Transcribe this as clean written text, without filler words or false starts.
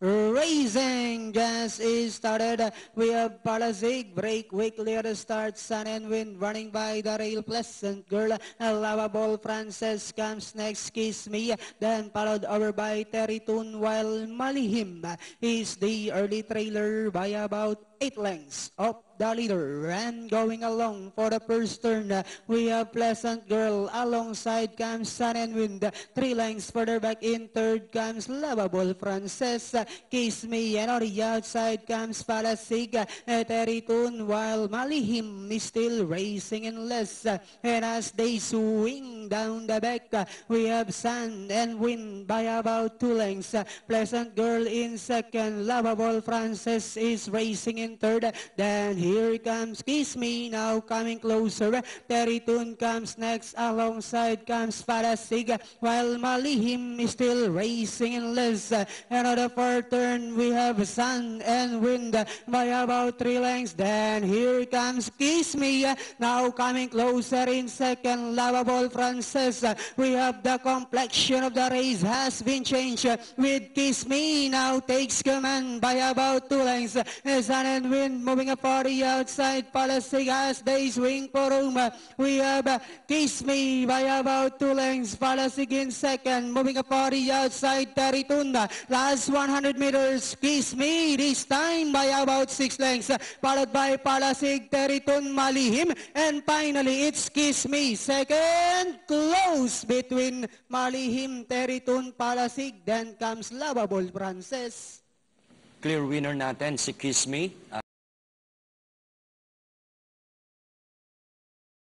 Racing just is started. We have Palasig, break quickly at the start. Sun and Wind running by the rail. Pleasant Girl, Lovable Frances comes next. Kiss Me, then followed over by Terry Toon, while Malihim is the early trailer by about 8 lengths of the leader. And going along for the first turn, we have Pleasant Girl. Alongside comes Sun and Wind. 3 lengths further back in third comes Lovable Frances. Kiss Me, and on the outside comes Palasig, Terry Toon, while Malihim is still racing in less. And as they swing down the back, we have Sun and Wind by about 2 lengths. Pleasant Girl in second. Lovable Frances is racing in third. Then here comes Kiss Me, now coming closer. Terry Toon comes next. Alongside comes Palasig, while Malihim is still racing in less. And on the fourth turn, we have Sun and Wind by about 3 lengths. Then here comes Kiss Me, now coming closer in second. Lovable Frances. We have the complexion of the race has been changed, with Kiss Me now takes command by about 2 lengths. Sun and Wind moving up for the outside. Palasig as they swing for room. We have Kiss Me by about 2 lengths. Palasig in second, moving up for the outside. Terry Toon, last 100 meters. Kiss Me this time by about 6 lengths, followed by Palasig, Terry Toon, Malihim, and finally it's Kiss Me. Second, close between Malihim, Terry Toon, Palasig, then comes Lovable Frances. Clear winner natin si Kiss Me.